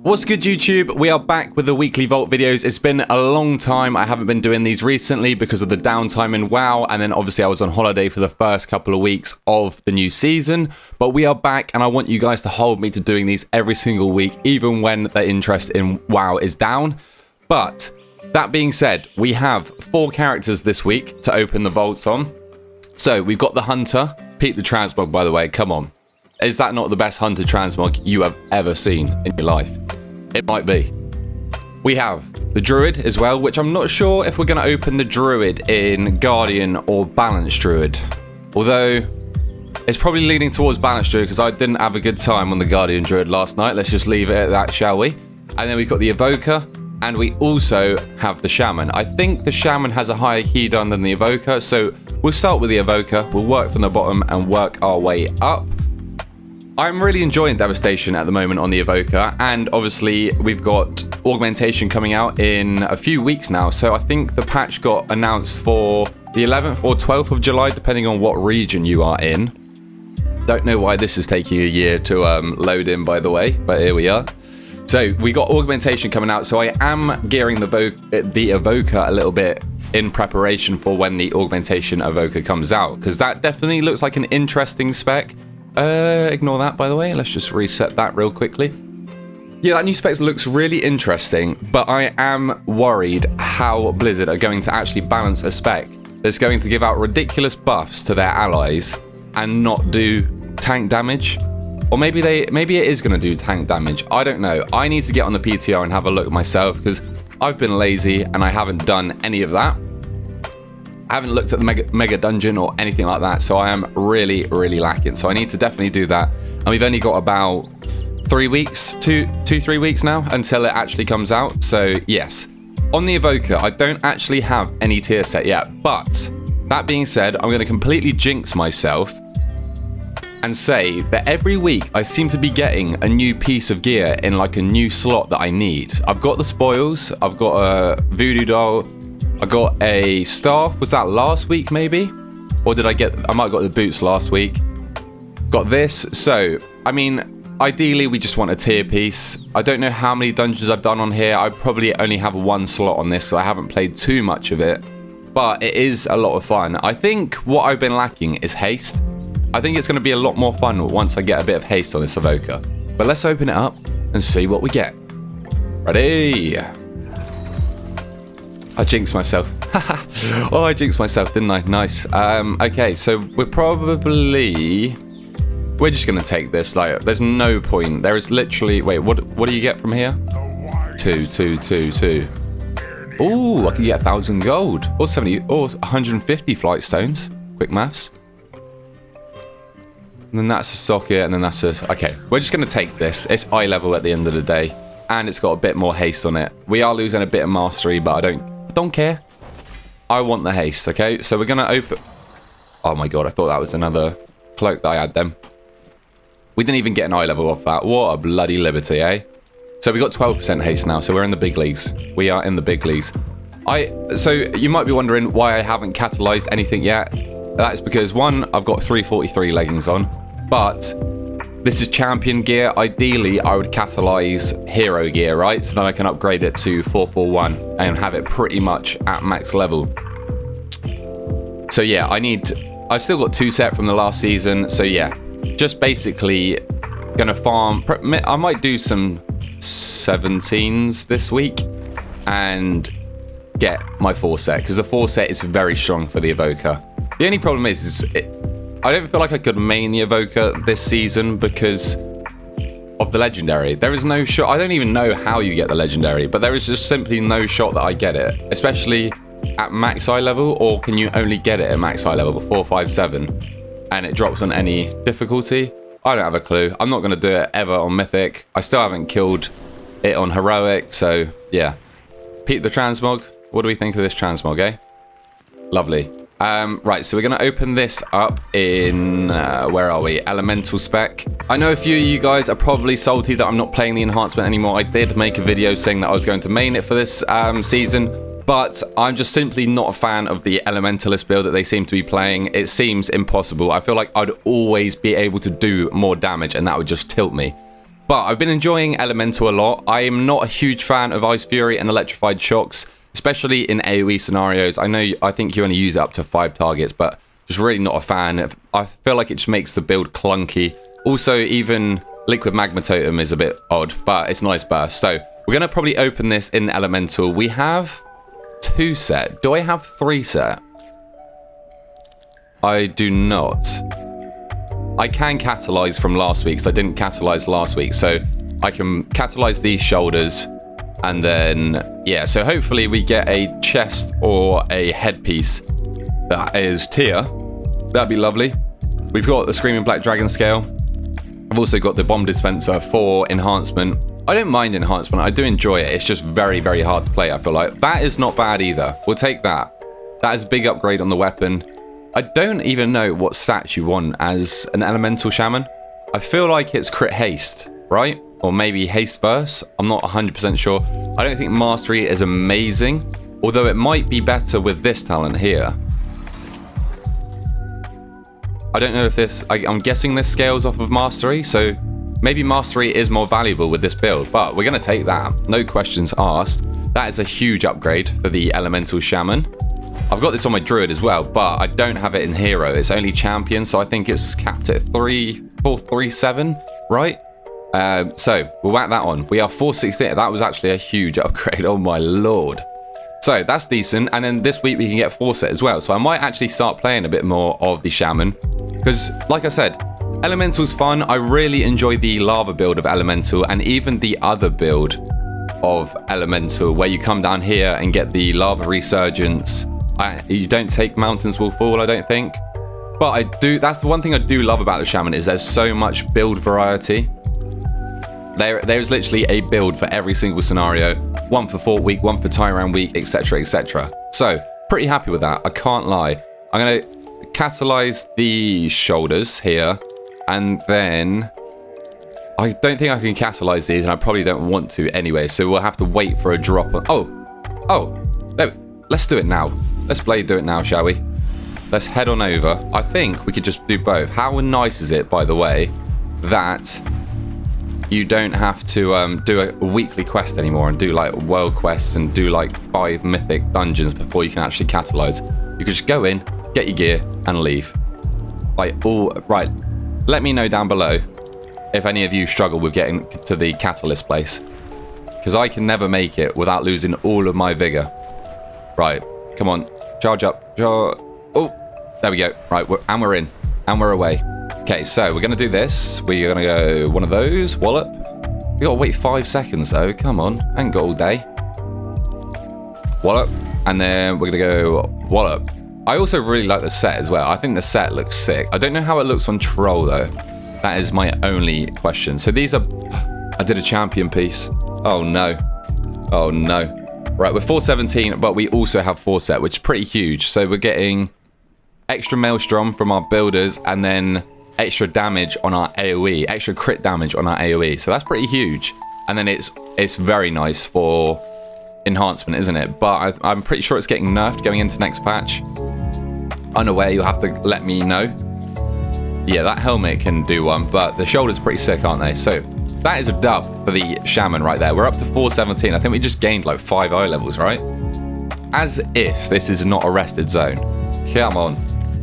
What's good, YouTube? We are back with the weekly Vault videos. It's been a long time. I haven't been doing these recently because of the downtime in WoW, and then obviously I was on holiday for the first couple of weeks of the new season. But we are back, and I want you guys to hold me to doing these every single week, even when the interest in WoW is down. But that being said, we have 4 characters this week to open the vaults on. So we've got the Hunter. Pete the Transmog, by the way, come on. Is that not the best Hunter Transmog you have ever seen in your life? It might be. We have the Druid as well, which I'm not sure if we're going to open the Druid in Guardian or Balanced Druid. Although, it's probably leaning towards Balanced Druid because I didn't have a good time on the Guardian Druid last night. Let's just leave it at that, shall we? And then we've got the Evoker, and we also have the Shaman. I think the Shaman has a higher key done than the Evoker, so we'll start with the Evoker. We'll work from the bottom and work our way up. I'm really enjoying Devastation at the moment on the Evoker, and obviously we've got Augmentation coming out in a few weeks now, so I think the patch got announced for the 11th or 12th of July, depending on what region you are in. Don't know why this is taking a year to load in, by the way, but here we are. So we got Augmentation coming out, so I am gearing the Evoker a little bit in preparation for when the Augmentation Evoker comes out, because that definitely looks like an interesting spec. Ignore that, by the way. Let's just reset that real quickly. Yeah, that new spec looks really interesting, but I am worried how Blizzard are going to actually balance a spec that's going to give out ridiculous buffs to their allies and not do tank damage. Or maybe it is going to do tank damage. I don't know. I need to get on the PTR and have a look at myself because I've been lazy and I haven't done any of that. I haven't looked at the mega dungeon or anything like that, so I am really lacking. So I need to definitely do that. And we've only got about 3 weeks, 3 weeks now until it actually comes out. So yes, on the Evoker, I don't actually have any tier set yet. But that being said, I'm going to completely jinx myself and say that every week I seem to be getting a new piece of gear in like a new slot that I need. I've got the spoils, I've got a voodoo doll, I got a staff. Was that last week maybe? Or did I might have got the boots last week. Got this. So, I mean, ideally we just want a tier piece. I don't know how many dungeons I've done on here. I probably only have 1 slot on this, so I haven't played too much of it. But it is a lot of fun. I think what I've been lacking is haste. I think it's going to be a lot more fun once I get a bit of haste on this Evoker. But let's open it up and see what we get. Ready? I jinxed myself. Oh, I jinxed myself, didn't I? Nice. Okay, so we're just gonna take this. Like, there's no point. There is literally. Wait, what do you get from here? 2. Oh, I can get 1,000 gold or 70 or 150 flight stones. Quick maths. And then that's a socket, and then that's a. Okay, we're just gonna take this. It's eye level at the end of the day, and it's got a bit more haste on it. We are losing a bit of mastery, but I don't care. I want the haste. Okay, so we're gonna open. Oh my god, I thought that was another cloak that I had then. We didn't even get an eye level off that. What a bloody liberty, eh? So we got 12% haste now, so we're in the big leagues. We are in the big leagues. So you might be wondering why I haven't catalyzed anything yet. That is because 1, I've got 343 leggings on, but this is champion gear. Ideally, I would catalyze hero gear, right? So then I can upgrade it to 441 and have it pretty much at max level. So yeah, I've still got 2 set from the last season. So yeah, just basically gonna farm. I might do some 17s this week and get my 4 set, because the 4 set is very strong for the Evoker. The only problem is I don't feel like I could main the Evoker this season because of the legendary. There is no shot. I don't even know how you get the legendary, but there is just simply no shot that I get it, especially at max eye level. Or can you only get it at max eye level 4, 5, 7 and it drops on any difficulty? I don't have a clue. I'm not going to do it ever on Mythic. I still haven't killed it on Heroic, so yeah. Pete the Transmog, what do we think of this Transmog, eh? Lovely. Right, so we're going to open this up in, where are we? Elemental spec. I know a few of you guys are probably salty that I'm not playing the enhancement anymore. I did make a video saying that I was going to main it for this season, but I'm just simply not a fan of the Elementalist build that they seem to be playing. It seems impossible. I feel like I'd always be able to do more damage, and that would just tilt me. But I've been enjoying Elemental a lot. I am not a huge fan of Ice Fury and Electrified Shocks, especially in AoE scenarios. I think you only use it up to 5 targets, but just really not a fan. I feel like it just makes the build clunky. Also, even Liquid Magma Totem is a bit odd, but it's a nice burst. So we're going to probably open this in Elemental. We have 2 set. Do I have 3 set? I do not. I can catalyze from last week, because I didn't catalyze last week. So I can catalyze these shoulders. And then, yeah, so hopefully we get a chest or a headpiece that is tier. That'd be lovely. We've got the Screaming Black Dragon Scale. I've also got the Bomb Dispenser for enhancement. I don't mind enhancement. I do enjoy it. It's just very, very hard to play, I feel like. That is not bad either. We'll take that. That is a big upgrade on the weapon. I don't even know what stats you want as an Elemental Shaman. I feel like it's crit haste, right? Or maybe haste verse. I'm not 100% sure. I don't think mastery is amazing, although it might be better with this talent here. I don't know if this... I'm guessing this scales off of mastery, so maybe mastery is more valuable with this build, but we're going to take that. No questions asked. That is a huge upgrade for the Elemental Shaman. I've got this on my druid as well, but I don't have it in hero. It's only champion, so I think it's capped at 437, right? So we'll whack that on. We are 468. That was actually a huge upgrade. Oh my lord. So that's decent. And then this week we can get 4 set as well. So I might actually start playing a bit more of the Shaman, because like I said, Elemental's fun. I really enjoy the lava build of Elemental, and even the other build of Elemental where you come down here and get the lava resurgence. You don't take Mountains Will Fall, I don't think. But I do. That's the one thing I do love about the Shaman, is there's so much build variety. There's literally a build for every single scenario. One for Fort Week, one for Tyrant Week, etc, etc. So, pretty happy with that, I can't lie. I'm going to catalyze the shoulders here. And then... I don't think I can catalyze these, and I probably don't want to anyway. So we'll have to wait for a drop on... Oh! No, let's do it now. Let's Blade do it now, shall we? Let's head on over. I think we could just do both. How nice is it, by the way, that you don't have to do a weekly quest anymore and do like world quests and do like 5 mythic dungeons before you can actually catalyze. You can just go in, get your gear, and leave. Like, all right. Let me know down below if any of you struggle with getting to the catalyst place, because I can never make it without losing all of my vigor. Right, come on, charge up. Oh, there we go. Right, we're in, and we're away. Okay, so we're gonna do this. We're gonna go one of those, wallop. We gotta wait 5 seconds though. Come on, I ain't got all day. Wallop, and then we're gonna go wallop. I also really like the set as well. I think the set looks sick. I don't know how it looks on Troll though. That is my only question. So these are... I did a champion piece. Oh no. Oh no. Right, we're 417, but we also have 4 set, which is pretty huge. So we're getting extra Maelstrom from our builders, and then extra damage on our AoE, extra crit damage on our AoE. So that's pretty huge. And then it's very nice for enhancement, isn't it? But I'm pretty sure it's getting nerfed going into next patch. Unaware, you'll have to let me know. Yeah, that helmet can do one, but the shoulder's pretty sick, aren't they? So that is a dub for the Shaman right there. We're up to 417. I think we just gained like 5 eye levels, right? As if this is not a rested zone. Come on.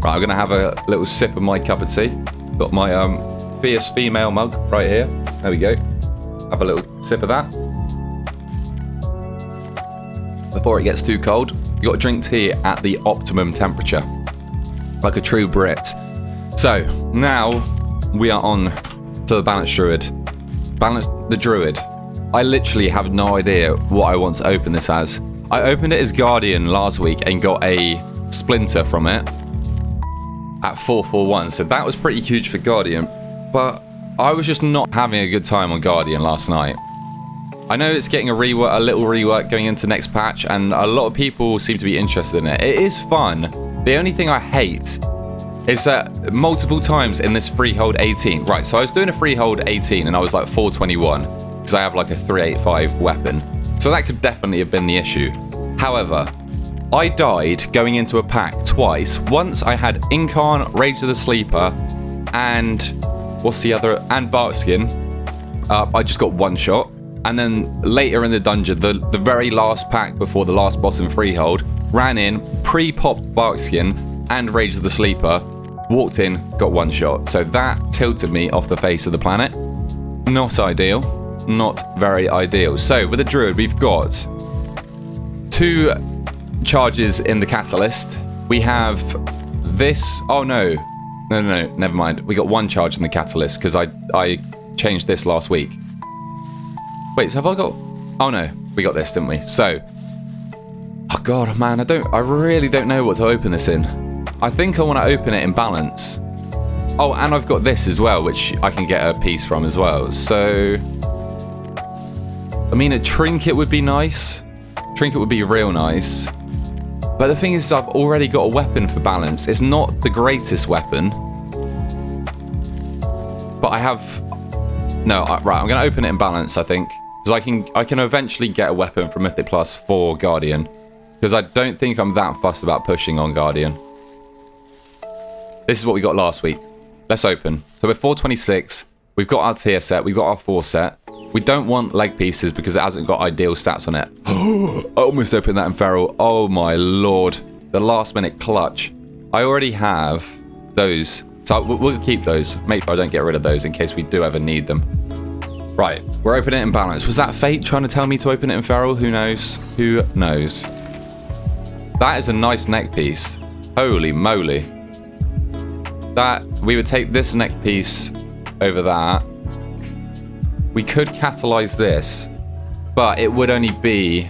Right, I'm going to have a little sip of my cup of tea. Got my fierce female mug right here. There we go. Have a little sip of that. Before it gets too cold, you got to drink tea at the optimum temperature. Like a true Brit. So, now we are on to the Balanced Druid. The Druid. I literally have no idea what I want to open this as. I opened it as Guardian last week and got a Splinter from it at 441. So that was pretty huge for Guardian. But I was just not having a good time on Guardian last night. I know it's getting a little rework going into next patch, and a lot of people seem to be interested in it. It is fun. The only thing I hate is that multiple times in this freehold 18, right, so I was doing a freehold 18 and I was like 421 because I have like a 385 weapon, so that could definitely have been the issue. However, I died going into a pack twice. Once I had Incarn, Rage of the Sleeper, and what's the other, and Barkskin, up. I just got one shot. And then later in the dungeon, the very last pack before the last boss in Freehold, ran in, pre-popped Barkskin and Rage of the Sleeper, walked in, got one shot. So that tilted me off the face of the planet. Not ideal. Not very ideal. So with the Druid, we've got 2 charges in the Catalyst. We have this. Oh, no. No, never mind. We got 1 charge in the Catalyst because I changed this last week. Wait, so have I got... Oh, no. We got this, didn't we? So... Oh, God, man. I really don't know what to open this in. I think I want to open it in balance. Oh, and I've got this as well, which I can get a piece from as well. So... I mean, a trinket would be nice. Trinket would be real nice. But the thing is, I've already got a weapon for balance. It's not the greatest weapon. But I have... No, right, I'm going to open it in balance, I think. Because I can eventually get a weapon from Mythic Plus for Guardian. Because I don't think I'm that fussed about pushing on Guardian. This is what we got last week. Let's open. So we're 426. We've got our tier set. We've got our 4 set. We don't want leg pieces because it hasn't got ideal stats on it. I almost opened that in Feral. Oh my lord. The last minute clutch. I already have those. So we'll keep those. Make sure I don't get rid of those in case we do ever need them. Right, we're opening it in balance. Was that Fate trying to tell me to open it in Feral? Who knows? Who knows? That is a nice neck piece. Holy moly. That, we would take this neck piece over that. We could catalyze this, but it would only be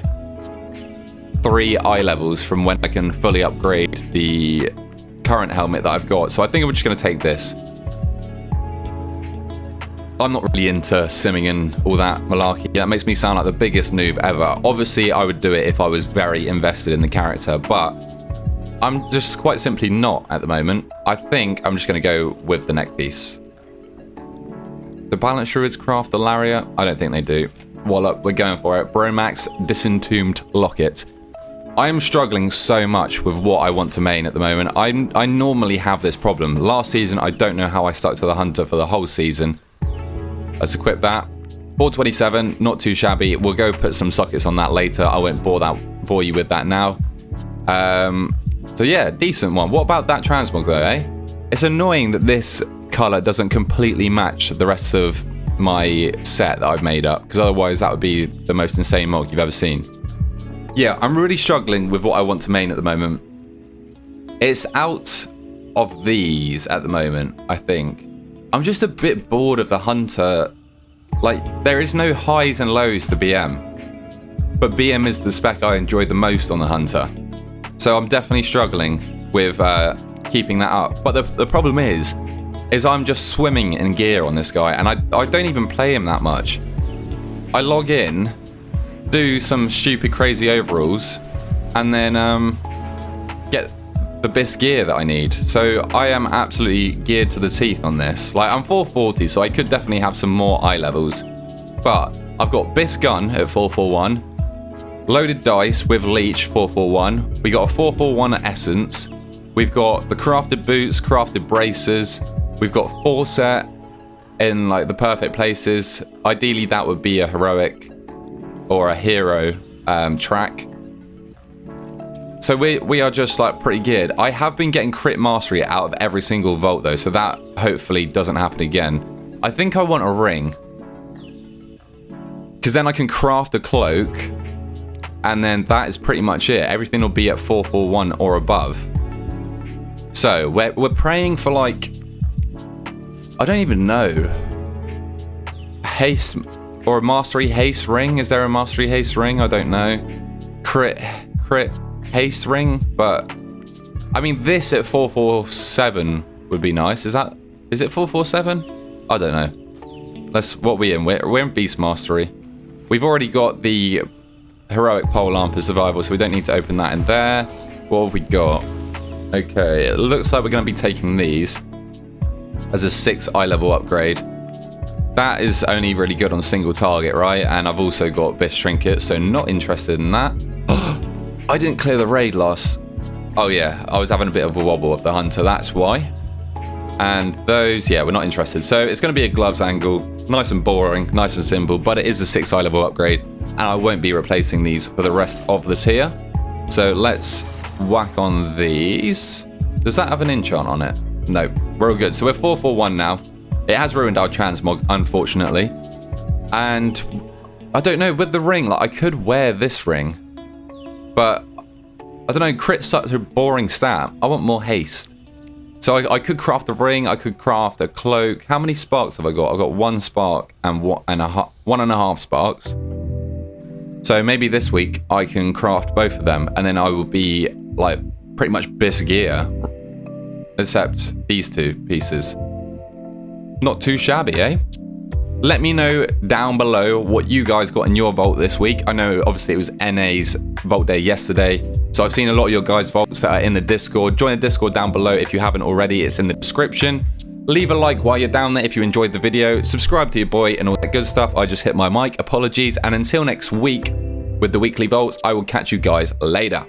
3 eye levels from when I can fully upgrade the current helmet that I've got. So I think I'm just going to take this. I'm not really into simming and all that malarkey. That makes me sound like the biggest noob ever. Obviously, I would do it if I was very invested in the character, but I'm just quite simply not at the moment. I think I'm just going to go with the neck piece. The Balance Druids craft the Lariat? I don't think they do. Wallop, we're going for it. Bromax Disentombed Locket. I am struggling so much with what I want to main at the moment. I normally have this problem. Last season, I don't know how I stuck to the Hunter for the whole season. Let's equip that. 427, not too shabby. We'll go put some sockets on that later. I won't bore you with that now. So yeah, decent one. What about that transmog though, eh? It's annoying that this color doesn't completely match the rest of my set that I've made up, because otherwise that would be the most insane mog you've ever seen. Yeah, I'm really struggling with what I want to main at the moment. It's out of these at the moment, I think. I'm just a bit bored of the Hunter. Like, there is no highs and lows to BM. But BM is the spec I enjoy the most on the Hunter. So I'm definitely struggling with keeping that up. But the problem is I'm just swimming in gear on this guy. And I don't even play him that much. I log in, do some stupid crazy overalls, and then get the best gear that I need. So I am absolutely geared to the teeth on this. Like, I'm 440, so I could definitely have some more eye levels. But I've got Biss Gun at 441, Loaded Dice with Leech 441. We got a 441 Essence. We've got the crafted boots, crafted braces. We've got 4 set in like the perfect places. Ideally, that would be a heroic or a hero track. So we are just like pretty geared. I have been getting crit mastery out of every single vault though, so that hopefully doesn't happen again. I think I want a ring, because then I can craft a cloak, and then that is pretty much it. Everything will be at 441 or above. So we're praying for, like, I don't even know, haste or a mastery haste ring. Is there a mastery haste ring? I don't know. Crit haste ring, but I mean, this at 447 would be nice. Is it 447? I don't know. What are we in? We're in beast mastery. We've already got the heroic pole arm for survival, so we don't need to open that in there. What have we got? Okay, it looks like we're going to be taking these as a 6 eye level upgrade. That is only really good on single target, right? And I've also got Biss Trinket, so not interested in that. I didn't clear the raid last. Oh yeah, I was having a bit of a wobble of the Hunter, that's why. And those, yeah, we're not interested. So it's going to be a gloves angle. Nice and boring, nice and simple, but it is a 6 eye level upgrade, and I won't be replacing these for the rest of the tier. So let's whack on these. Does that have an enchant on it? No, we're all good. So we're 441 now. It has ruined our transmog, unfortunately. And I don't know, with the ring, like I could wear this ring, but I don't know, crit's such a boring stat. I want more haste. So I could craft a ring, I could craft a cloak. How many sparks have I got? I've got 1 spark and 1.5 sparks. So maybe this week I can craft both of them, and then I will be like pretty much bis gear, except these 2 pieces. Not too shabby, eh? Let me know down below what you guys got in your vault this week. I know obviously it was NA's vault day yesterday, so I've seen a lot of your guys' vaults that are in the Discord. Join the Discord down below if you haven't already. It's in the description. Leave a like while you're down there if you enjoyed the video. Subscribe to your boy and all that good stuff. I just hit my mic. Apologies. And until next week with the weekly vaults, I will catch you guys later.